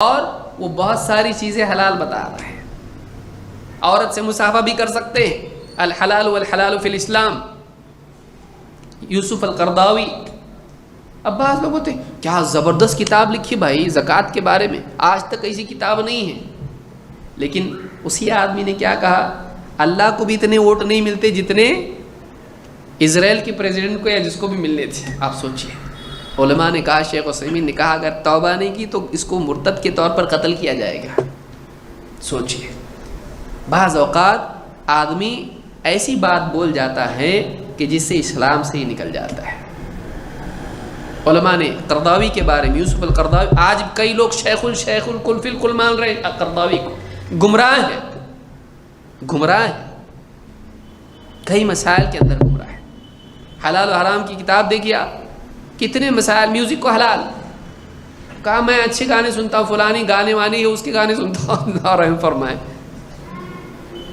اور وہ بہت ساری چیزیں حلال بتا رہے ہیں. عورت سے مصافحہ بھی کر سکتے ہیں. الحلال والحلال فی الاسلام، یوسف القرضاوی. اب بعض لوگ ہوتے ہیں کیا زبردست کتاب لکھی بھائی زکوٰۃ کے بارے میں، آج تک ایسی کتاب نہیں ہے. لیکن اسی آدمی نے کیا کہا، اللہ کو بھی اتنے ووٹ نہیں ملتے جتنے اسرائیل کے پریزیڈنٹ کو یا جس کو بھی ملنے تھے. آپ سوچئے، علماء نے کہا، شیخ عثیمین نے کہا اگر توبہ نہیں کی تو اس کو مرتد کے طور پر قتل کیا جائے گا. سوچئے، بعض اوقات آدمی ایسی بات بول جاتا ہے کہ جس سے اسلام سے ہی نکل جاتا ہے. علماء نے قرضاوی کے بارے میں، یوسف القرضاوی، آج کئی لوگ شیخ الکل فی الکل مان رہے ہیں قرضاوی کو. گمراہ ہے کئی مسائل کے اندر گمراہ ہے. حلال و حرام کی کتاب دیکھیے آپ، کتنے مسائل. میوزک کو حلال کہا، میں اچھے گانے سنتا ہوں، فلانی گانے وانی ہے اس کے گانے سنتا ہوں. رحم فرمائے،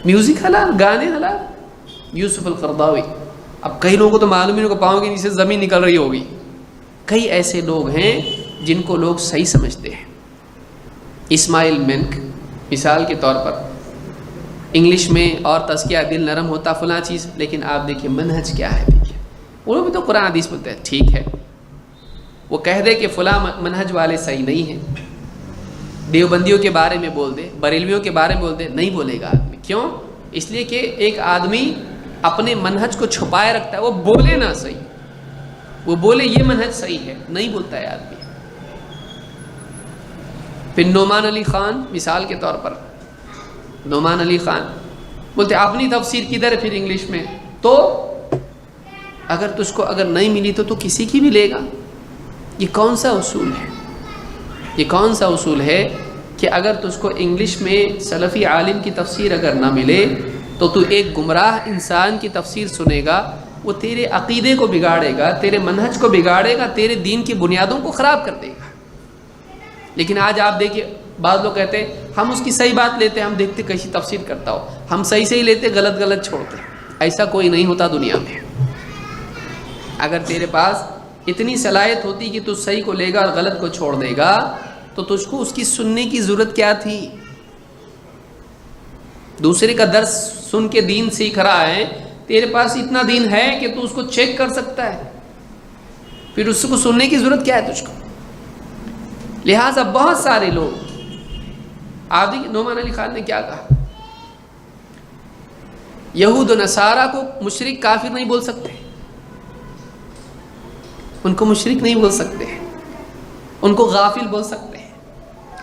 میوزک حلال، گانے حلال. یوسف القرضاوی. اب کئی لوگوں کو تو معلوم ہی نہیں، کو پاؤں کے نیچے زمین نکل رہی ہوگی. کئی ایسے لوگ ہیں جن کو لوگ صحیح سمجھتے ہیں. اسماعیل منک مثال کے طور پر، انگلش میں اور تزکیہ دل نرم ہوتا فلاں چیز، لیکن آپ دیکھیے منہج کیا ہے. دیکھیے وہ بھی تو قرآن حدیث بولتے ہیں، ٹھیک ہے وہ کہہ دے کہ فلاں منہج والے صحیح نہیں ہیں، دیوبندیوں کے بارے میں بول دے، بریلویوں کے بارے میں بول دے، نہیں بولے گا آدمی. کیوں؟ اس لیے کہ ایک آدمی اپنے منہج کو چھپائے رکھتا ہے. وہ بولے نہ صحیح، وہ بولے یہ منہج صحیح ہے، نہیں بولتا ہے آدمی. پھر نعمان علی خان مثال کے طور پر، نعمان علی خان بولتے اپنی تفسیر کدھر ہے پھر انگلش میں، تو اگر تجھ کو اگر نہیں ملی تو کسی کی بھی لے گا. یہ کون سا اصول ہے؟ یہ کون سا اصول ہے کہ اگر تجھ کو انگلش میں سلفی عالم کی تفسیر اگر نہ ملے تو ایک گمراہ انسان کی تفسیر سنے گا، وہ تیرے عقیدے کو بگاڑے گا، تیرے منہج کو بگاڑے گا، تیرے دین کی بنیادوں کو خراب کر دے گا. لیکن آج آپ دیکھیے، بعض لوگ کہتے ہیں ہم اس کی صحیح بات لیتے ہیں، ہم دیکھتے کیسی تفسیر کرتا ہو، ہم صحیح لیتے، غلط چھوڑتے. ایسا کوئی نہیں ہوتا دنیا میں. اگر تیرے پاس اتنی صلاحیت ہوتی کہ تو صحیح کو لے گا اور غلط کو چھوڑ دے گا تو تجھ کو اس کی سننے کی ضرورت کیا تھی؟ دوسرے کا درس سن کے دین سیکھ رہا ہے، تیرے پاس اتنا دین ہے کہ تو اس کو چیک کر سکتا ہے، پھر اس کو سننے کی ضرورت کیا ہے تجھ کو؟ لہٰذا بہت سارے لوگ، آپ دیکھیں نعمان علی خان نے کیا کہا، یہود و نصارہ کو مشرک کافر نہیں بول سکتے، ان کو مشرک نہیں بول سکتے، ان کو غافل بول سکتے ہیں،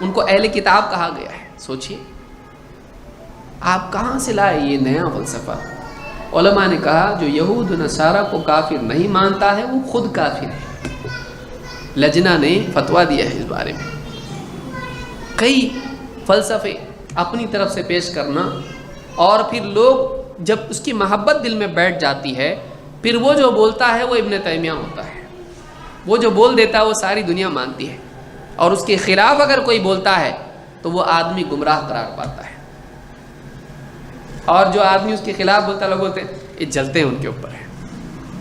ان کو اہل کتاب کہا گیا ہے. سوچئے آپ کہاں سے لائے یہ نیا فلسفہ؟ علماء نے کہا جو یہود و نصارہ کو کافر نہیں مانتا ہے وہ خود کافر ہے. لجنہ نے فتویٰ دیا ہے اس بارے میں. کئی فلسفے اپنی طرف سے پیش کرنا، اور پھر لوگ جب اس کی محبت دل میں بیٹھ جاتی ہے، پھر وہ جو بولتا ہے وہ ابن تیمیہ ہوتا ہے. وہ جو بول دیتا ہے وہ ساری دنیا مانتی ہے، اور اس کے خلاف اگر کوئی بولتا ہے تو وہ آدمی گمراہ قرار پاتا ہے. اور جو آدمی اس کے خلاف بولتا ہے، لوگ بولتے ہیں یہ جلتے ہیں ان کے اوپر ہے.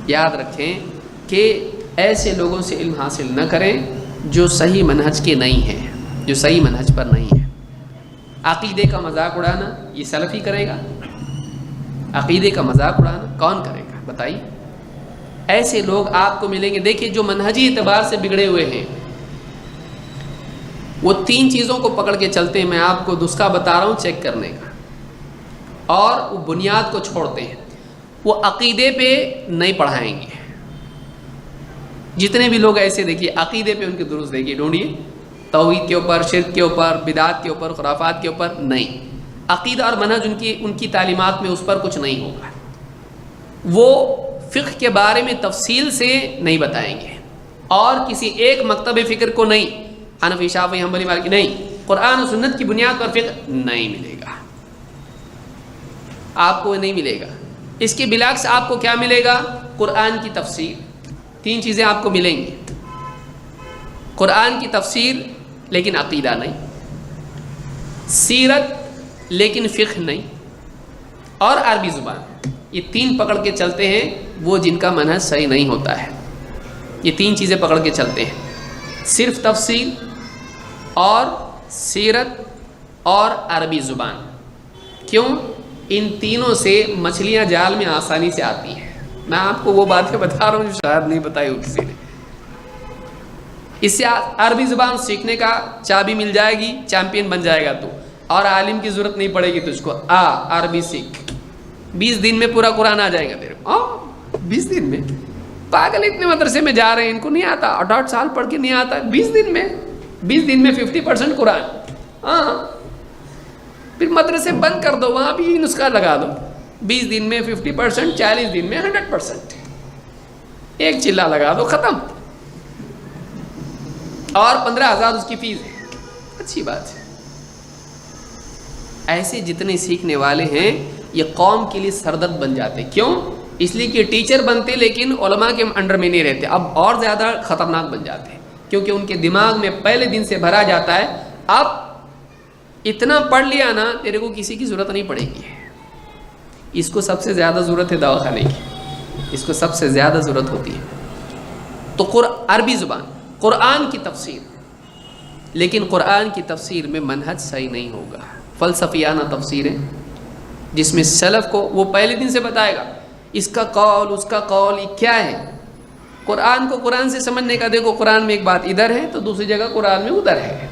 یاد رکھیں کہ ایسے لوگوں سے علم حاصل نہ کریں جو صحیح منہج کے نہیں ہیں، جو صحیح منہج پر نہیں ہیں. عقیدے کا مذاق اڑانا یہ سلفی کرے گا؟ عقیدے کا مذاق اڑانا کون کرے گا بتائیے؟ ایسے لوگ آپ کو ملیں گے. دیکھیے جو منہجی اعتبار سے بگڑے ہوئے ہیں وہ 3 چیزوں کو پکڑ کے چلتے ہیں. میں آپ کو نسخہ بتا رہا ہوں چیک کرنے کا. اور وہ بنیاد کو چھوڑتے ہیں. وہ عقیدے پہ نہیں پڑھائیں گے. جتنے بھی لوگ ایسے دیکھیے عقیدے پہ ان کے درست دیکھیے، ڈھونڈیے، توحید کے اوپر، شرک کے اوپر، بدعات کے اوپر، خرافات کے اوپر نہیں. عقیدہ اور منہج ان کی تعلیمات میں اس پر کچھ نہیں ہوگا. وہ فقہ کے بارے میں تفصیل سے نہیں بتائیں گے، اور کسی ایک مکتب فکر کو نہیں، حنفی شافعی حنبلی مالکی نہیں، قرآن و سنت کی بنیاد پر فقہ نہیں ملے گا. آپ کو نہیں ملے گا. اس کے بالعکس آپ کو کیا ملے گا؟ قرآن کی تفسیر. 3 چیزیں آپ کو ملیں گی: قرآن کی تفسیر لیکن عقیدہ نہیں، سیرت لیکن فقہ نہیں، اور عربی زبان. یہ 3 پکڑ کے چلتے ہیں وہ جن کا منہج صحیح نہیں ہوتا ہے. یہ 3 چیزیں پکڑ کے چلتے ہیں، صرف تفسیر اور سیرت اور عربی زبان. کیوں؟ ان تینوں سے مچھلیاں جال میں آسانی سے آتی ہیں. میں آپ کو وہ باتیں بتا رہا ہوں جو شاید نہیں بتائی ہو کسی نے. اس سے عربی زبان سیکھنے کا چابی مل جائے گی، چیمپئن بن جائے گا تو، اور عالم کی ضرورت نہیں پڑے گی تجھ کو. عربی سیکھ، 20 دن میں پورا قرآن آ جائے گا تیرے کو. 20 دن میں؟ پاگل اتنے مدرسے میں جا رہے ہیں، ان کو نہیں آتا، 8 سال پڑھ کے نہیں آتا. 20 دن میں 50% قرآن. پھر مدرسے بند کر دو، وہاں بھی یہ نسخہ لگا دو. 20 دن میں 50%، 40 دن میں 100%. ایک چلا لگا دو، ختم. اور 15,000 اس کی فیس ہے. اچھی بات ہے. ایسے جتنے سیکھنے والے ہیں یہ قوم کے لیے سردرد بن جاتے. کیوں؟ اس لیے کہ ٹیچر بنتے لیکن علماء کے انڈر میں نہیں رہتے. اب اور زیادہ خطرناک بن جاتے ہیں کیونکہ ان کے دماغ میں پہلے دن سے بھرا جاتا ہے اب اتنا پڑھ لیا نا تیرے کو کسی کی ضرورت نہیں پڑے گی. اس کو سب سے زیادہ ضرورت ہے دواخانے کی، اس کو سب سے زیادہ ضرورت ہوتی ہے. تو عربی زبان، قرآن کی تفسیر. لیکن قرآن کی تفسیر میں منہج صحیح نہیں ہوگا. فلسفیانہ تفسیریں جس میں سلف کو وہ پہلے دن سے بتائے گا اس کا قول اس کا قول یہ کیا ہے. قرآن کو قرآن سے سمجھنے کا، دیکھو قرآن میں ایک بات ادھر ہے تو دوسری جگہ قرآن میں ادھر ہے.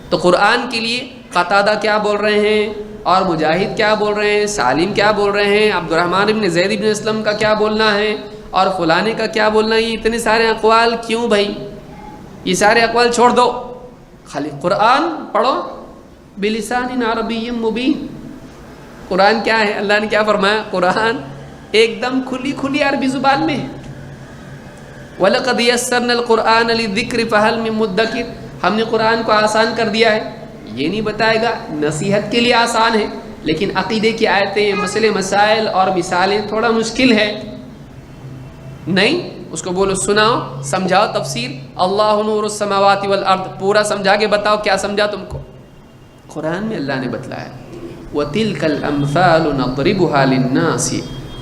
تو قرآن کے لیے قتادہ کیا بول رہے ہیں اور مجاہد کیا بول رہے ہیں، سالم کیا بول رہے ہیں، عبد الرحمن بن زید بن اسلم کا کیا بولنا ہے اور فلانے کا کیا بولنا ہے. یہ اتنے سارے اقوال کیوں بھائی؟ یہ سارے اقوال چھوڑ دو، خالی قرآن پڑھو بلسان عربی مبین. قرآن کیا ہے؟ اللہ نے کیا فرمایا؟ قرآن ایک دم کھلی عربی زبان میں ہے. وَلَقَدْ يَسَّرْنَا الْقُرْآنَ لِلذِّكْرِ فَهَلْ مِن مُدَّكِرٍ. ہم نے قرآن کو آسان کر دیا ہے. یہ نہیں بتائے گا نصیحت کے لیے آسان ہے، لیکن عقیدے کی آیتیں، مسئلے مسائل اور مثالیں تھوڑا مشکل ہے. نہیں، اس کو بولو سناؤ، سمجھاؤ تفسیر. اللہ نور السماوات والارض پورا سمجھا کے بتاؤ کیا سمجھا تم کو. قرآن میں اللہ نے بتلایا وَتِلْكَ الْأَمْثَالُ نَضْرِبُهَا لِلنَّاسِ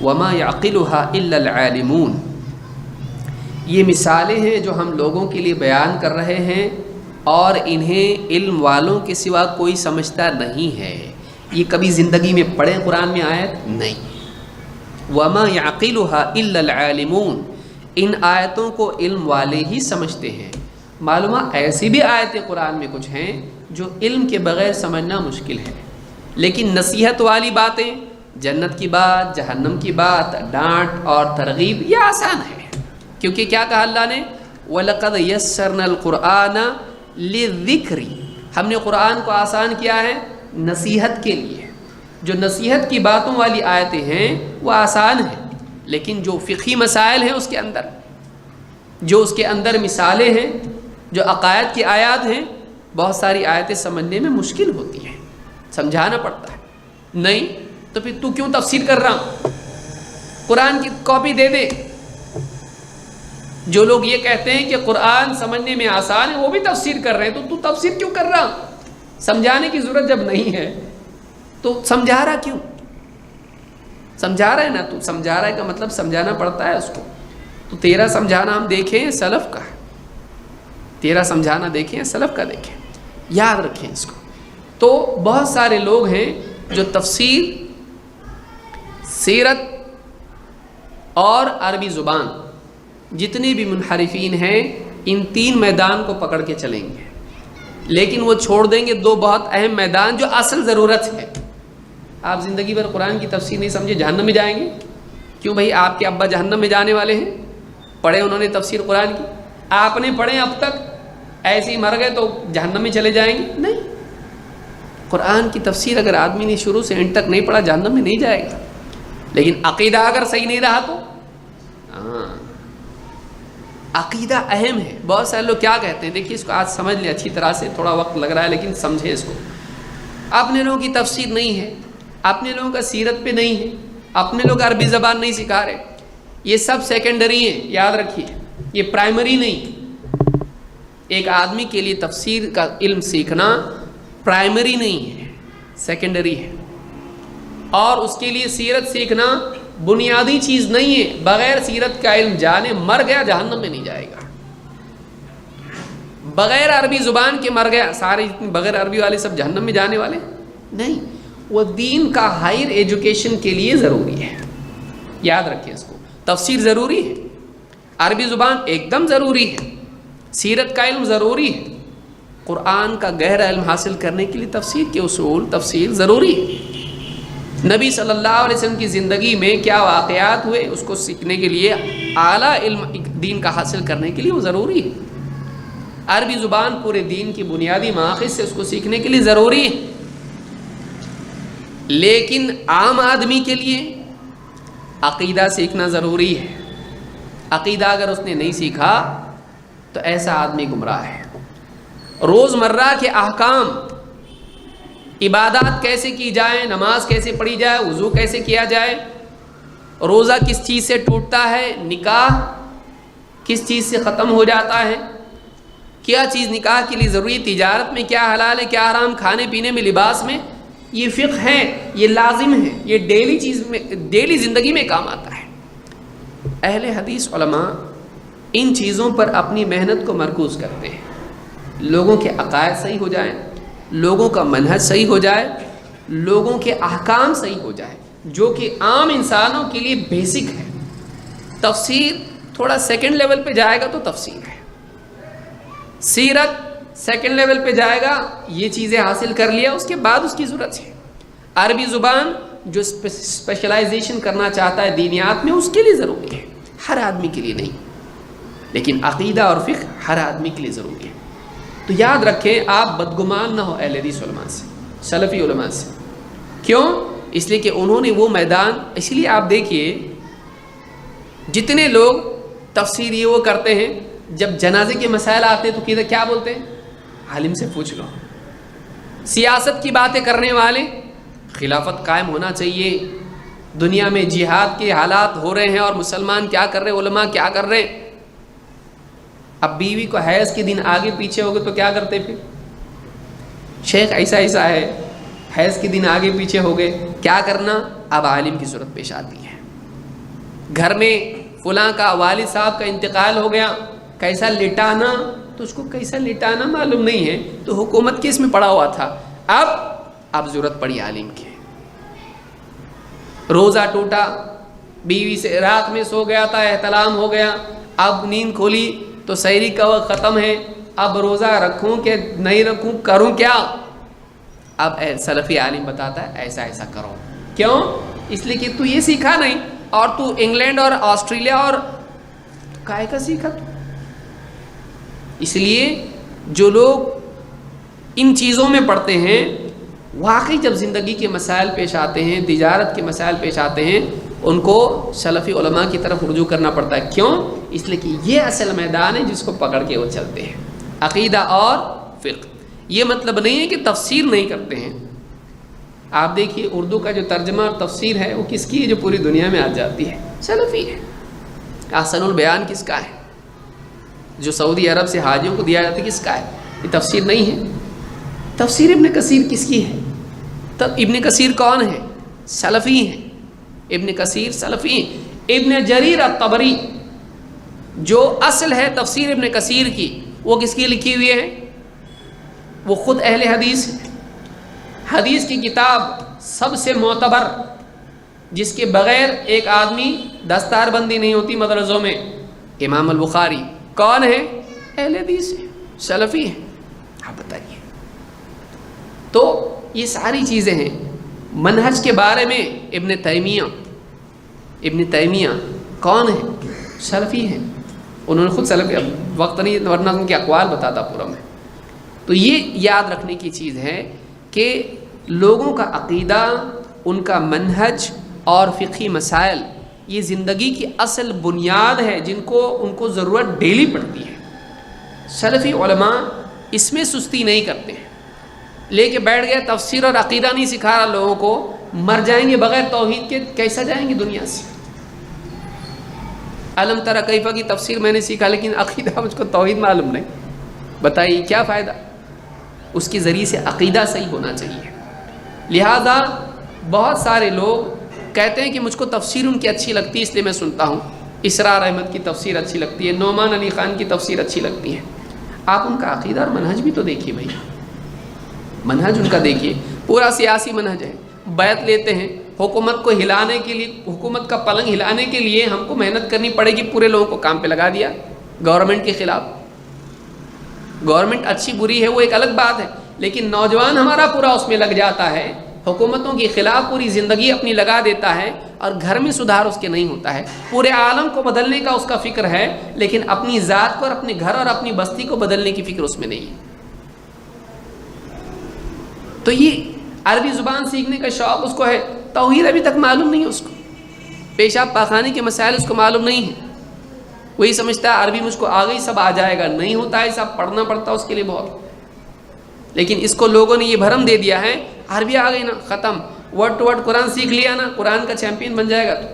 وَمَا يَعْقِلُهَا إِلَّا الْعَالِمُونَ. یہ مثالیں ہیں جو ہم لوگوں کے لیے بیان کر رہے ہیں اور انہیں علم والوں کے سوا کوئی سمجھتا نہیں ہے. یہ کبھی زندگی میں پڑھے قرآن میں آیت نہیں. وَمَا يَعْقِلُهَا إِلَّا الْعَالِمُونَ. ان آیتوں کو علم والے ہی سمجھتے ہیں. معلومہ ایسی بھی آیتیں قرآن میں کچھ ہیں جو علم کے بغیر سمجھنا مشکل ہے، لیکن نصیحت والی باتیں، جنت کی بات، جہنم کی بات، ڈانٹ اور ترغیب، یہ آسان ہے. کیونکہ کیا کہا اللہ نے؟ وَلَقَدْ يَسَّرْنَا الْقُرْآنَ لِلذِّكْرِ. ہم نے قرآن کو آسان کیا ہے نصیحت کے لیے. جو نصیحت کی باتوں والی آیتیں ہیں وہ آسان ہیں، لیکن جو فقہی مسائل ہیں اس کے اندر، جو اس کے اندر مثالیں ہیں، جو عقائد کی آیات ہیں، بہت ساری آیتیں سمجھنے میں مشکل ہوتی ہیں، سمجھانا پڑتا ہے. نہیں تو پھر تو کیوں تفسیر کر رہا ہوں؟ قرآن کی کاپی دے دے. جو لوگ یہ کہتے ہیں کہ قرآن سمجھنے میں آسان ہے وہ بھی تفسیر کر رہے ہیں، تو تفسیر کیوں کر رہا؟ سمجھانے کی ضرورت جب نہیں ہے تو سمجھا رہا کیوں؟ سمجھا رہا ہے نا، تو سمجھا رہا ہے کا مطلب سمجھانا پڑتا ہے اس کو. تو تیرا سمجھانا ہم دیکھیں سلف کا، تیرا سمجھانا دیکھیں سلف کا دیکھیں، یاد رکھیں اس کو. تو بہت سارے لوگ ہیں جو تفسیر، سیرت اور عربی زبان، جتنے بھی منحرفین ہیں ان 3 میدان کو پکڑ کے چلیں گے، لیکن وہ چھوڑ دیں گے 2 بہت اہم میدان جو اصل ضرورت ہے. آپ زندگی بھر قرآن کی تفسیر نہیں سمجھے جہنم میں جائیں گے. کیوں بھائی؟ آپ کے ابا جہنم میں جانے والے ہیں؟ پڑھے انہوں نے تفسیر قرآن کی؟ آپ نے پڑھے اب تک؟ ایسے ہی مر گئے تو جہنم میں چلے جائیں گے؟ نہیں. قرآن کی تفسیر اگر آدمی نے شروع سے اینڈ تک نہیں پڑھا جہنم میں نہیں جائے گا. لیکن عقیدہ اگر صحیح نہیں رہا تو عقیدہ اہم ہے. بہت سارے لوگ کیا کہتے ہیں، دیکھیے اس کو آج سمجھ لیں اچھی طرح سے، تھوڑا وقت لگ رہا ہے لیکن سمجھے اس کو. اپنے لوگوں کی تفسیر نہیں ہے، اپنے لوگوں کا سیرت پہ نہیں ہے، اپنے لوگ عربی زبان نہیں سکھا رہے. یہ سب سیکنڈری ہیں، یاد رکھیے، یہ پرائمری نہیں. ایک آدمی کے لیے تفسیر کا علم سیکھنا پرائمری نہیں ہے، سیکنڈری ہے. اور اس کے لیے سیرت سیکھنا بنیادی چیز نہیں ہے. بغیر سیرت کا علم جانے مر گیا جہنم میں نہیں جائے گا. بغیر عربی زبان کے مر گیا، سارے بغیر عربی والے سب جہنم میں جانے والے نہیں، وہ دین کا ہائر ایجوکیشن کے لیے ضروری ہے. یاد رکھیں اس کو. تفسیر ضروری ہے، عربی زبان ایک دم ضروری ہے، سیرت کا علم ضروری ہے، قرآن کا گہرا علم حاصل کرنے کے لیے تفسیر کے اصول، تفسیر ضروری ہے. نبی صلی اللہ علیہ وسلم کی زندگی میں کیا واقعات ہوئے اس کو سیکھنے کے لیے، اعلیٰ علم دین کا حاصل کرنے کے لیے وہ ضروری ہے. عربی زبان پورے دین کی بنیادی ماخذ سے اس کو سیکھنے کے لیے ضروری ہے. لیکن عام آدمی کے لیے عقیدہ سیکھنا ضروری ہے. عقیدہ اگر اس نے نہیں سیکھا تو ایسا آدمی گمراہ ہے. روزمرہ کے احکام، عبادات کیسے کی جائیں، نماز کیسے پڑھی جائے، وضو کیسے کیا جائے، روزہ کس چیز سے ٹوٹتا ہے، نکاح کس چیز سے ختم ہو جاتا ہے، کیا چیز نکاح کے لیے ضروری، تجارت میں کیا حلال ہے کیا حرام، کھانے پینے میں، لباس میں، یہ فقہ ہے، یہ لازم ہے، یہ ڈیلی چیز میں، ڈیلی زندگی میں کام آتا ہے. اہل حدیث علماء ان چیزوں پر اپنی محنت کو مرکوز کرتے ہیں. لوگوں کے عقائد صحیح ہو جائیں، لوگوں کا منہج صحیح ہو جائے، لوگوں کے احکام صحیح ہو جائے، جو کہ عام انسانوں کے لیے بیسک ہے. تفسیر تھوڑا سیکنڈ لیول پہ جائے گا تو تفسیر ہے، سیرت سیکنڈ لیول پہ جائے گا، یہ چیزیں حاصل کر لیا اس کے بعد اس کی ضرورت ہے. عربی زبان جو اسپیشلائزیشن کرنا چاہتا ہے دینیات میں اس کے لیے ضروری ہے، ہر آدمی کے لیے نہیں. لیکن عقیدہ اور فقہ ہر آدمی کے لیے ضروری ہے. تو یاد رکھیں آپ بدگمان نہ ہو اہل حدیث علماء سے، سلفی علماء سے. کیوں؟ اس لیے کہ انہوں نے وہ میدان، اس لیے آپ دیکھیے جتنے لوگ تفسیر یہ وہ کرتے ہیں، جب جنازے کے مسائل آتے ہیں تو کدھر کیا بولتے ہیں؟ عالم سے پوچھ لو. سیاست کی باتیں کرنے والے، خلافت قائم ہونا چاہیے، دنیا میں جہاد کے حالات ہو رہے ہیں اور مسلمان کیا کر رہے ہیں، علماء کیا کر رہے ہیں. اب بیوی کو حیض کے دن آگے پیچھے ہو گئے تو کیا کرتے پھر؟ شیخ ایسا ایسا ہے، حیض کے دن آگے پیچھے ہو گئے، کیا کرنا؟ اب عالم کی ضرورت پیش آتی ہے. گھر میں فلاں کا والد صاحب کا انتقال ہو گیا، کیسا لٹانا، تو اس کو کیسا لٹانا معلوم نہیں ہے، تو حکومت کیس میں پڑا ہوا تھا. اب ضرورت پڑی عالم کی. روزہ ٹوٹا، بیوی سے رات میں سو گیا تھا، احتلام ہو گیا، اب نیند کھولی تو سحری کا وقت ختم ہے، اب روزہ رکھوں کہ نہیں رکھوں، کروں کیا؟ اب سلفی عالم بتاتا ہے ایسا ایسا کرو. کیوں؟ اس لیے کہ تو یہ سیکھا نہیں، اور تو انگلینڈ اور آسٹریلیا اور کائے کا سیکھا تو. اس لیے جو لوگ ان چیزوں میں پڑھتے ہیں، واقعی جب زندگی کے مسائل پیش آتے ہیں، تجارت کے مسائل پیش آتے ہیں، ان کو سلفی علماء کی طرف رجوع کرنا پڑتا ہے. کیوں؟ اس لیے کہ یہ اصل میدان ہے جس کو پکڑ کے وہ چلتے ہیں، عقیدہ اور فقہ. یہ مطلب نہیں ہے کہ تفسیر نہیں کرتے ہیں. آپ دیکھیے اردو کا جو ترجمہ اور تفسیر ہے وہ کس کی ہے جو پوری دنیا میں آ جاتی ہے؟ سلفی ہے. احسن البیان کس کا ہے؟ جو سعودی عرب سے حاجیوں کو دیا جاتا ہے کس کا ہے؟ یہ تفسیر نہیں ہے. تفسیر ابن کثیر کس کی ہے؟ تب ابن کثیر کون ہے؟ سلفی ہیں. ابن کثیر سلفی ہیں. ابن جریر الطبری جو اصل ہے تفسیر ابن کثیر کی، وہ کس کی لکھی ہوئی ہے؟ وہ خود اہل حدیث ہے. حدیث کی کتاب سب سے معتبر جس کے بغیر ایک آدمی دستار بندی نہیں ہوتی مدرسوں میں، امام البخاری. کون ہے؟ اہل حدیث ہے، سلفی ہے. آپ بتائیے. تو یہ ساری چیزیں ہیں. منہج کے بارے میں ابن تیمیہ کون ہے؟ سلفی ہیں. انہوں نے خود سلفی، وقت نہیں ورنہ ان کے اقوال بتاتا پورا میں. تو یہ یاد رکھنے کی چیز ہے کہ لوگوں کا عقیدہ، ان کا منہج اور فقہی مسائل یہ زندگی کی اصل بنیاد ہے جن کو ان کو ضرورت ڈیلی پڑتی ہے. سلفی علماء اس میں سستی نہیں کرتے ہیں. لے کے بیٹھ گئے تفسیر اور عقیدہ نہیں سکھا رہا لوگوں کو، مر جائیں گے بغیر توحید کے، کیسا جائیں گے دنیا سے؟ علم تری کیفہ کی تفسیر میں نے سیکھا لیکن عقیدہ مجھ کو توحید معلوم نہیں، بتائیے کیا فائدہ؟ اس کے ذریعے سے عقیدہ صحیح ہونا چاہیے. لہذا بہت سارے لوگ کہتے ہیں کہ مجھ کو تفسیر ان کی اچھی لگتی ہے اس لیے میں سنتا ہوں. اسرار احمد کی تفسیر اچھی لگتی ہے، نعمان علی خان کی تفسیر اچھی لگتی ہے. آپ ان کا عقیدہ اور منہج بھی تو دیکھیے بھائی، منہج ان کا دیکھیے، پورا سیاسی منہج ہے، بیعت لیتے ہیں حکومت کو ہلانے کے لیے، حکومت کا پلنگ ہلانے کے لیے ہم کو محنت کرنی پڑے گی، پورے لوگوں کو کام پہ لگا دیا گورنمنٹ کے خلاف۔ گورنمنٹ اچھی بری ہے وہ ایک الگ بات ہے، لیکن نوجوان ہمارا پورا اس میں لگ جاتا ہے، حکومتوں کے خلاف پوری زندگی اپنی لگا دیتا ہے، اور گھر میں سدھار اس کے نہیں ہوتا ہے، پورے عالم کو بدلنے کا اس کا فکر ہے، لیکن اپنی ذات کو اور اپنے گھر اور اپنی بستی کو بدلنے کی فکر اس میں نہیں ہے۔ تو یہ عربی زبان سیکھنے کا شوق اس کو ہے، توحید ابھی تک معلوم نہیں ہے اس کو، پیشاب پاخانے کے مسائل اس کو معلوم نہیں ہے، وہی سمجھتا ہے عربی مجھ کو آ گئی سب آ جائے گا، نہیں ہوتا ہے، سب پڑھنا پڑتا اس کے لیے بہت۔ لیکن اس کو لوگوں نے یہ بھرم دے دیا ہے، عربی آ گئی نا ختم، ورڈ ٹو ورڈ قرآن سیکھ لیا نا، قرآن کا چیمپئن بن جائے گا، تو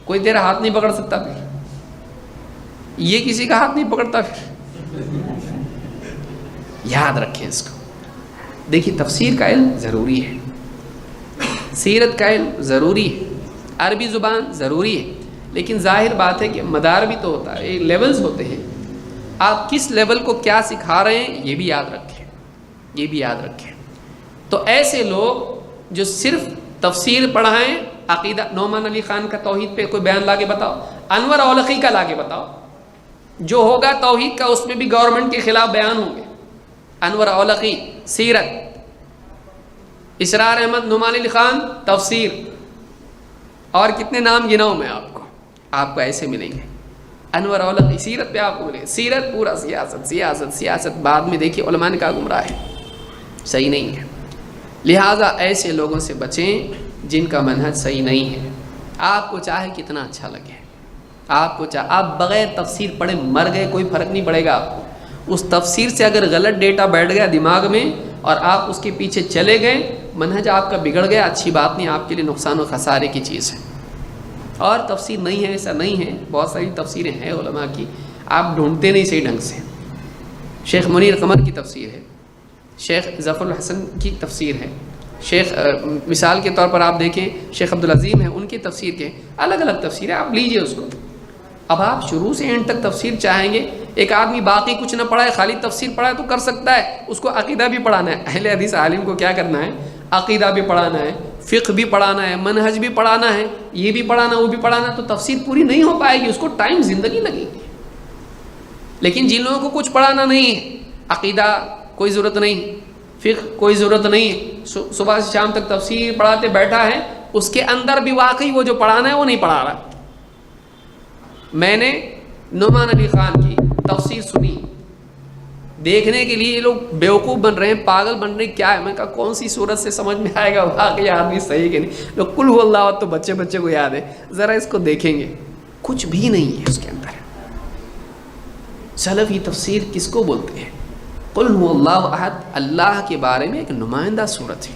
کوئی تیرا ہاتھ نہیں پکڑ سکتا، پھر یہ کسی کا ہاتھ نہیں پکڑتا۔ پھر یاد رکھیں اس کو، دیکھیے تفسیر کا علم ضروری ہے، سیرت کا علم ضروری ہے، عربی زبان ضروری ہے، لیکن ظاہر بات ہے کہ مدار بھی تو ہوتا ہے، لیولز ہوتے ہیں، آپ کس لیول کو کیا سکھا رہے ہیں یہ بھی یاد رکھیں، یہ بھی یاد رکھیں۔ تو ایسے لوگ جو صرف تفسیر پڑھائیں، عقیدہ، نعمان علی خان کا توحید پہ کوئی بیان لا کے بتاؤ، انور اولقی کا لا کے بتاؤ، جو ہوگا توحید کا اس میں بھی گورنمنٹ کے خلاف بیان ہوں گے، انور اولقی سیرت، اسرار احمد نعمان علی خان تفسیر، اور کتنے نام گناؤں میں آپ کو ایسے ملیں گے، انور اولقی سیرت پہ آپ کو ملے گا، سیرت پورا سیاست سیاست سیاست، بعد میں دیکھیے علماء نے کہا گمراہ ہے، صحیح نہیں ہے۔ لہٰذا ایسے لوگوں سے بچیں جن کا منہج صحیح نہیں ہے، آپ کو چاہے کتنا اچھا لگے، آپ کو چاہے آپ بغیر تفسیر پڑھے مر گئے کوئی فرق نہیں پڑے گا آپ کو، اس تفسیر سے اگر غلط ڈیٹا بیٹھ گیا دماغ میں اور آپ اس کے پیچھے چلے گئے، منہج آپ کا بگڑ گیا، اچھی بات نہیں، آپ کے لیے نقصان و خسارے کی چیز ہے۔ اور تفسیر نہیں ہے ایسا نہیں ہے، بہت ساری تفسیریں ہیں علماء کی، آپ ڈھونڈتے نہیں صحیح ڈھنگ سے، شیخ منیر قمر کی تفسیر ہے، شیخ ظفر الحسن کی تفسیر ہے، شیخ مثال کے طور پر آپ دیکھیں شیخ عبدالعظیم ہیں، ان کی تفسیر کے الگ الگ تفسیر ہے، آپ لیجئے اس کو۔ اب آپ شروع سے اینڈ تک تفسیر چاہیں گے، ایک آدمی باقی کچھ نہ پڑھائے خالی تفسیر پڑھائے تو کر سکتا ہے، اس کو عقیدہ بھی پڑھانا ہے، اہل حدیث عالم کو کیا کرنا ہے، عقیدہ بھی پڑھانا ہے، فقہ بھی پڑھانا ہے، منہج بھی پڑھانا ہے، یہ بھی پڑھانا وہ بھی پڑھانا، تو تفسیر پوری نہیں ہو پائے گی، اس کو ٹائم زندگی لگے گی۔ لیکن جن لوگوں کو کچھ پڑھانا نہیں ہے، عقیدہ کوئی ضرورت نہیں، فقہ کوئی ضرورت نہیں، صبح سے شام تک تفسیر پڑھاتے بیٹھا ہے، اس کے اندر بھی واقعی وہ جو پڑھانا ہے وہ نہیں پڑھا رہا۔ میں نے نعمان علی خان کی تفسیر سنی، دیکھنے کے لیے یہ لوگ بیوقوف بن رہے ہیں، پاگل بن رہے ہیں، کیا ہے، میں کہا کون سی صورت سے سمجھ میں آئے گا واقعی آدمی صحیح کہ نہیں، لوگ قل هو اللہ احد تو بچے کو یاد ہے، ذرا اس کو دیکھیں گے، کچھ بھی نہیں ہے اس کے اندر۔ سلفی تفسیر کس کو بولتے ہیں؟ قل هو اللہ احد، اللہ کے بارے میں ایک نمائندہ صورت ہے،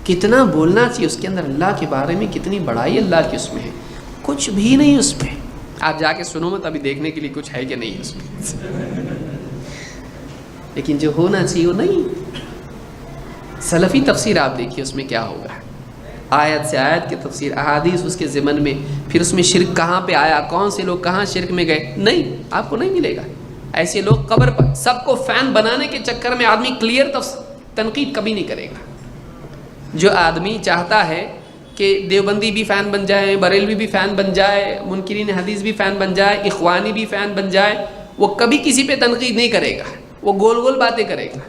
کتنا بولنا چاہیے اس کے اندر، اللہ کے بارے میں کتنی بڑائی اللہ کی اس میں ہے، کچھ بھی نہیں اس میں، آپ جا کے سنو مت، ابھی دیکھنے کے لیے کچھ ہے کہ نہیں اس میں، لیکن جو ہونا چاہیے وہ نہیں۔ سلفی تفسیر آپ دیکھیے اس میں کیا ہوگا، آیت سے آیت کی تفسیر، احادیث اس کے ضمن میں، پھر اس میں شرک کہاں پہ آیا، کون سے لوگ کہاں شرک میں گئے، نہیں، آپ کو نہیں ملے گا۔ ایسے لوگ قبر پر سب کو فین بنانے کے چکر میں آدمی کلیئر تنقید کبھی نہیں کرے گا۔ جو آدمی چاہتا ہے کہ دیوبندی بھی فین بن جائے، بریلوی بھی فین بن جائے، منکرین حدیث بھی فین بن جائے، اخوانی بھی فین بن جائے، وہ کبھی کسی پہ تنقید نہیں کرے گا، وہ گول گول باتیں کرے گا،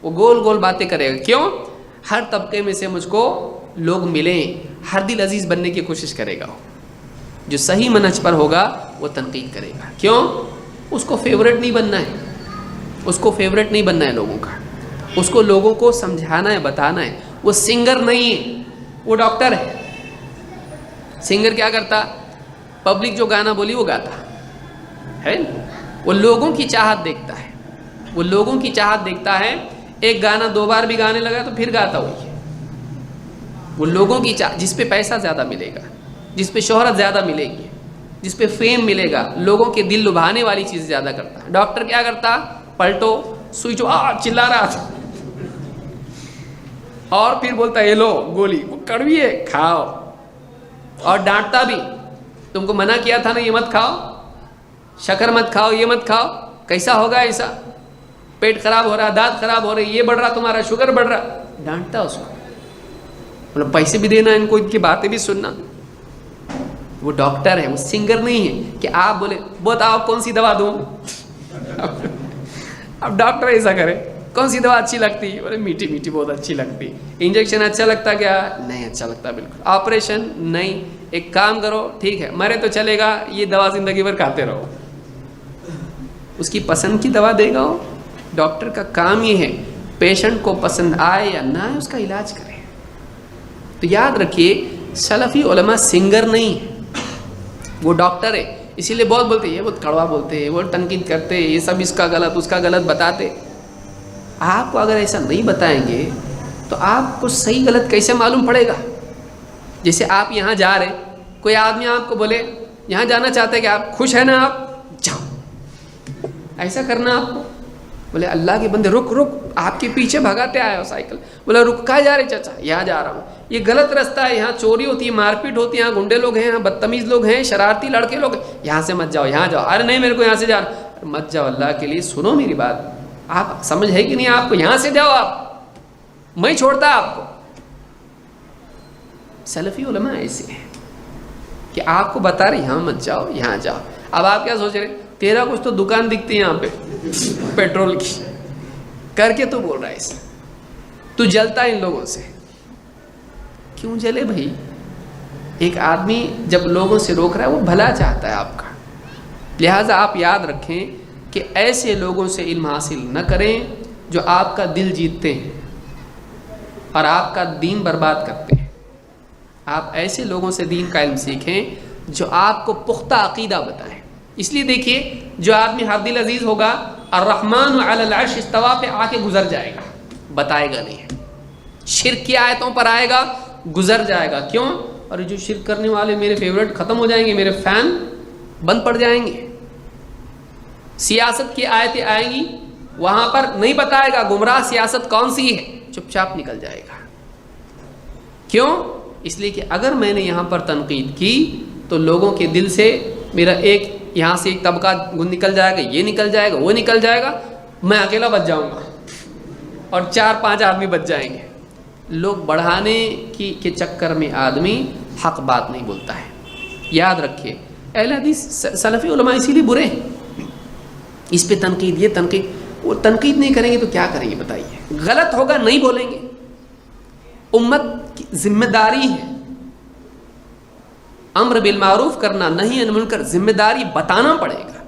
وہ گول گول باتیں کرے گا۔ کیوں؟ ہر طبقے میں سے مجھ کو لوگ ملیں، ہر دل عزیز بننے کی کوشش کرے گا، جو صحیح منہج پر ہوگا وہ تنقید کرے گا۔ کیوں؟ اس کو فیورٹ نہیں بننا ہے، اس کو فیورٹ نہیں بننا ہے لوگوں کا، اس کو لوگوں کو سمجھانا ہے، بتانا ہے۔ وہ سنگر نہیں ہے، وہ ڈاکٹر ہے۔ سنگر کیا کرتا؟ پبلک جو گانا بولی وہ گاتا ہے، وہ لوگوں کی چاہت دیکھتا ہے، وہ لوگوں کی چاہت دیکھتا ہے، ایک گانا 2 بار بھی گانے لگا تو پھر گاتا وہی ہے۔ وہ لوگوں کی جس پہ پیسہ زیادہ ملے گا، جس پہ شہرت زیادہ ملے گی، جس پہ فیم ملے گا، لوگوں کے دل لبھانے والی چیز زیادہ کرتا ہے۔ ڈاکٹر کیا کرتا؟ پلٹو سوئچو چلا رہا تھا اور پھر بولتا ہے یہ لو گولی، وہ کڑوی ہے کھاؤ، اور ڈانٹتا بھی، تم کو منع کیا تھا نا یہ مت کھاؤ، شکر مت کھاؤ، یہ مت کھاؤ، کیسا ہوگا ایسا؟ پیٹ خراب ہو رہا ہے, دانت خراب ہو رہی, یہ بڑھ رہا, تمہارا شوگر بڑھ رہا, ڈانٹتا اس کو, مطلب پیسے بھی دینا, ان کو ان کی باتیں بھی سننا. وہ ڈاکٹر ہے, وہ سنگر نہیں ہے کہ آپ بولے بتاؤ کون سی دوا دوں. اب ڈاکٹر ایسا کرے, کون سی دوا اچھی لگتی, بولے میٹھی میٹھی بہت اچھی لگتی. انجیکشن اچھا لگتا کیا, نہیں اچھا لگتا بالکل. آپریشن نہیں, ایک کام کرو ٹھیک ہے مرے تو چلے گا, یہ دوا زندگی بھر کھاتے رہو. اس کی پسند کی دوا دے گا. ڈاکٹر کا کام یہ ہے پیشنٹ کو پسند آئے یا نہ آئے اس کا علاج کرے. تو یاد رکھیے سلفی علماء سنگر نہیں ہے, وہ ڈاکٹر ہے. اسی لیے بہت بولتے یہ بہت کڑوا بولتے ہیں, وہ تنقید کرتے, یہ سب اس کا غلط اس کا غلط بتاتے. آپ کو اگر ایسا نہیں بتائیں گے تو آپ کو صحیح غلط کیسے معلوم پڑے گا. جیسے آپ یہاں جا رہے, کوئی آدمی آپ کو بولے یہاں جانا چاہتے کہ آپ خوش ہیں نا, آپ جاؤ, ایسا کرنا آپ کو. بولے اللہ کے بندے رک رک, آپ کے پیچھے بھگاتے آئے ہو سائیکل, بولا رک کہاں جا رہے چاچا, یہاں جا رہا ہوں, یہ غلط رستہ ہے, یہاں چوری ہوتی ہے, مار پیٹ ہوتی ہے, یہاں گنڈے لوگ ہیں, یہاں بدتمیز لوگ ہیں, شرارتی لڑکے لوگ ہیں, یہاں سے مت جاؤ, یہاں جاؤ. ارے نہیں میرے کو یہاں سے جانا, مت جاؤ, اللہ کے لیے سنو میری بات. آپ سمجھ ہے کہ نہیں آپ کو, یہاں سے جاؤ, آپ میں چھوڑتا آپ کو. سلفی علماء ایسے ہیں کہ آپ کو بتا رہے یہاں مت جاؤ, یہاں جاؤ. اب آپ کیا سوچ رہے, تیرا کچھ تو دکان دکھتی ہے یہاں پہ پیٹرول کی, کر کے تو بول رہا ہے اسے, تو جلتا ہے ان لوگوں سے. کیوں جلے بھائی؟ ایک آدمی جب لوگوں سے روک رہا ہے وہ بھلا چاہتا ہے آپ کا. لہٰذا آپ یاد رکھیں کہ ایسے لوگوں سے علم حاصل نہ کریں جو آپ کا دل جیتتے ہیں اور آپ کا دین برباد کرتے ہیں. آپ ایسے لوگوں سے دین کا علم سیکھیں جو آپ کو پختہ عقیدہ بتائیں. اس لیے دیکھیے جو آدمی حد دل عزیز ہوگا, الرحمن علی العرش استویٰ پہ آ کے گزر جائے گا, بتائے گا نہیں. شرک کی آیتوں پر آئے گا, گزر جائے گا. کیوں؟ اور جو شرک کرنے والے میرے فیورٹ ختم ہو جائیں گے, میرے فین بند پڑ جائیں گے. سیاست کی آیتیں آئیں گی, وہاں پر نہیں بتائے گا گمراہ سیاست کون سی ہے, چپ چاپ نکل جائے گا. کیوں؟ اس لیے کہ اگر میں نے یہاں پر تنقید کی تو لوگوں کے دل سے میرا ایک یہاں سے ایک طبقہ نکل جائے گا, یہ نکل جائے گا, وہ نکل جائے گا, میں اکیلا بچ جاؤں گا اور 4-5 آدمی بچ جائیں گے. لوگ بڑھانے کے چکر میں آدمی حق بات نہیں بولتا ہے. یاد رکھیے اہل حدیث سلفی علماء اسی لیے برے ہیں. اس پہ تنقید, یہ تنقید, وہ تنقید نہیں کریں گے تو کیا کریں گے بتائیے. غلط ہوگا نہیں بولیں گے. امت کی ذمہ داری ہے امر بالمعروف کرنا, نہیں عن منکر, ذمہ داری بتانا پڑے گا.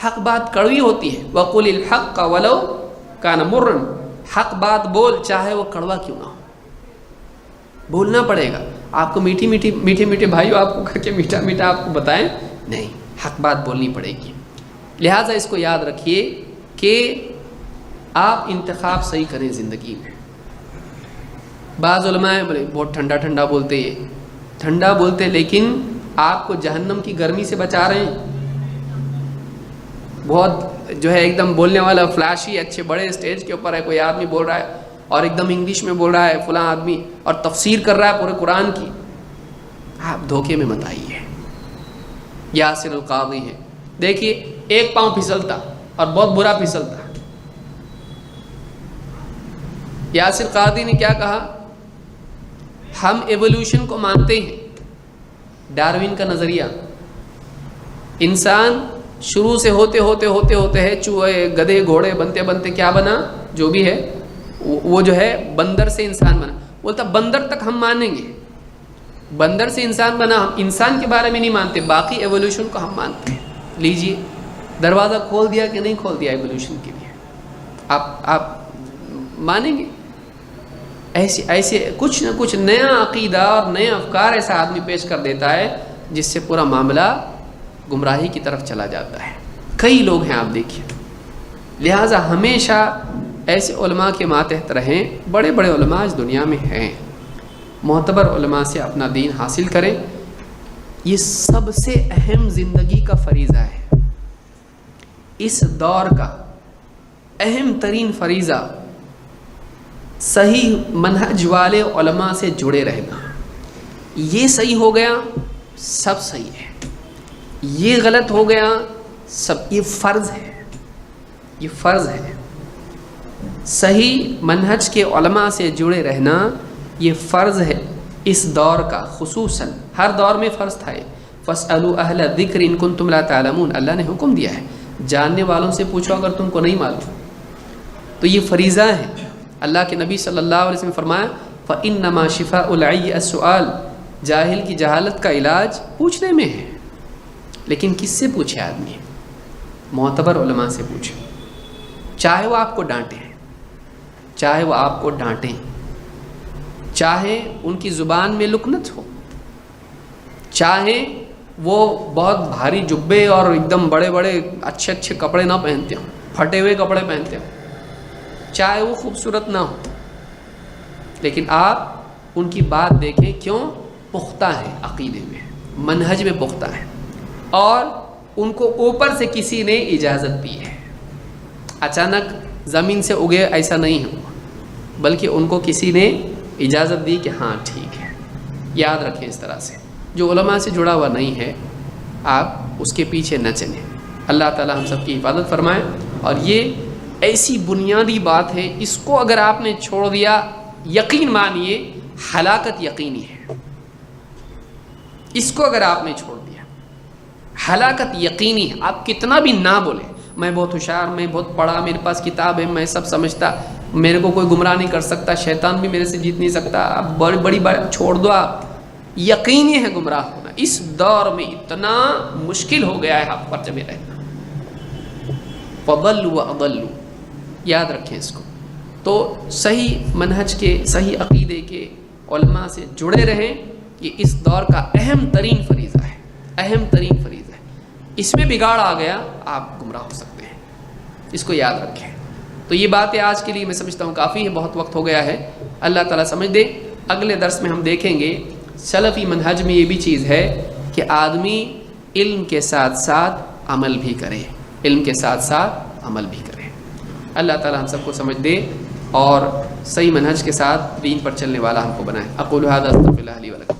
حق بات کڑوی ہوتی ہے, وَقُلِ الْحَقَّ وَلَوْ كَانَ مُرًّا, حق بات بول چاہے وہ کڑوا کیوں نہ ہو, بولنا پڑے گا. آپ کو میٹھی میٹھی میٹھے میٹھے بھائیو آپ کو کر کے میٹھا میٹھا آپ کو بتائیں, نہیں, حق بات بولنی پڑے گی. لہٰذا اس کو یاد رکھیے کہ آپ انتخاب صحیح کریں زندگی میں. بعض علماء بولے بہت ٹھنڈا ٹھنڈا بولتے, ٹھنڈا بولتے لیکن آپ کو جہنم کی گرمی سے بچا رہے ہیں. بہت جو ہے ایک دم بولنے والا فلاشی اچھے بڑے اسٹیج کے اوپر ہے, کوئی آدمی بول رہا ہے اور ایک دم انگلش میں بول رہا ہے فلاں آدمی, اور تفسیر کر رہا ہے پورے قرآن کی. آپ دھوکے میں مت آئیے. یاسر القاضی ہے, دیکھیے ایک پاؤں پھسلتا اور بہت برا پھسلتا. یاسر قاضی نے کیا کہا, ہم ایوولوشن کو مانتے ہیں, ڈاروین کا نظریہ, انسان شروع سے ہوتے ہوتے ہوتے ہوتے ہے چوہے گدھے گھوڑے بنتے بنتے کیا بنا, جو بھی ہے وہ جو ہے بندر سے انسان بنا. بولتا بندر تک ہم مانیں گے, بندر سے انسان بنا, ہم انسان کے بارے میں نہیں مانتے, باقی ایوولوشن کو ہم مانتے ہیں. لیجئے دروازہ کھول دیا کہ نہیں کھول دیا ایوولوشن کے لیے, آپ مانیں گے؟ ایسے کچھ نہ کچھ نیا عقیدہ اور نئے افکار ایسا آدمی پیش کر دیتا ہے جس سے پورا معاملہ گمراہی کی طرف چلا جاتا ہے. کئی لوگ ہیں آپ دیکھیے. لہٰذا ہمیشہ ایسے علماء کے ماتحت رہیں. بڑے بڑے علماء اس دنیا میں ہیں, معتبر علماء سے اپنا دین حاصل کریں. یہ سب سے اہم زندگی کا فریضہ ہے. اس دور کا اہم ترین فریضہ صحیح منہج والے علماء سے جڑے رہنا. یہ صحیح ہو گیا سب صحیح ہے, یہ غلط ہو گیا سب, یہ فرض ہے, یہ فرض ہے. صحیح منہج کے علماء سے جڑے رہنا یہ فرض ہے اس دور کا، خصوصاً ہر دور میں فرض تھا۔ فَاسْأَلُوا أَهْلَ الذِّكْرِ إِن كُنتُمْ لَا تَعْلَمُونَ، اللہ نے حکم دیا ہے جاننے والوں سے پوچھو اگر تم کو نہیں معلوم۔ تو یہ فریضہ ہے۔ اللہ کے نبی صلی اللہ علیہ وسلم نے فرمایا فَإِنَّمَا شِفَاءُ الْعِيِّ السُّؤَالُ، جاہل کی جہالت کا علاج پوچھنے میں ہے۔ لیکن کس سے پوچھے آدمی؟ معتبر علماء سے پوچھے، چاہے وہ آپ کو ڈانٹیں، چاہے وہ آپ کو ڈانٹیں، چاہے ان کی زبان میں لکنت ہو، چاہے وہ بہت بھاری جبے اور ایک دم بڑے بڑے اچھے اچھے کپڑے نہ پہنتے ہوں، پھٹے ہوئے کپڑے پہنتے ہوں، چاہے وہ خوبصورت نہ ہو، لیکن آپ ان کی بات دیکھیں، کیوں؟ پختہ ہے، عقیدے میں، منہج میں پختہ ہے، اور ان کو اوپر سے کسی نے اجازت دی ہے، اچانک زمین سے اگے ایسا نہیں ہوا، بلکہ ان کو کسی نے اجازت دی کہ ہاں ٹھیک ہے۔ یاد رکھیں اس طرح سے، جو علماء سے جڑا ہوا نہیں ہے آپ اس کے پیچھے نہ چلیں۔ اللہ تعالی ہم سب کی حفاظت فرمائے۔ اور یہ ایسی بنیادی بات ہے، اس کو اگر آپ نے چھوڑ دیا یقین مانیے ہلاکت یقینی ہے۔ اس کو اگر آپ نے چھوڑ دیا ہلاکت یقینی ہے۔ آپ کتنا بھی نہ بولیں میں بہت ہوشیار، میں بہت پڑھا، میرے پاس کتاب ہے، میں سب سمجھتا، میرے کو کوئی گمراہ نہیں کر سکتا، شیطان بھی میرے سے جیت نہیں سکتا، آپ بڑی بڑی بات چھوڑ دو، آپ یقینی ہے گمراہ ہونا۔ اس دور میں اتنا مشکل ہو گیا ہے آپ پر جمے رہنا۔ فضلوا واضلوا، یاد رکھیں اس کو۔ تو صحیح منہج کے، صحیح عقیدے کے علماء سے جڑے رہیں، یہ اس دور کا اہم ترین فریضہ ہے، اہم ترین فریضہ ہے۔ اس میں بگاڑ آ گیا آپ گمراہ ہو سکتے ہیں، اس کو یاد رکھیں۔ تو یہ باتیں آج کے لیے میں سمجھتا ہوں کافی ہے، بہت وقت ہو گیا ہے، اللہ تعالیٰ سمجھ دے۔ اگلے درس میں ہم دیکھیں گے سلفی منہج میں یہ بھی چیز ہے کہ آدمی علم کے ساتھ ساتھ عمل بھی کرے، علم کے ساتھ ساتھ عمل بھی کرے۔ اللہ تعالیٰ ہم سب کو سمجھ دے اور صحیح منہج کے ساتھ دین پر چلنے والا ہم کو بنائے۔ اقول ھذا استغفر اللہ لی ولکم۔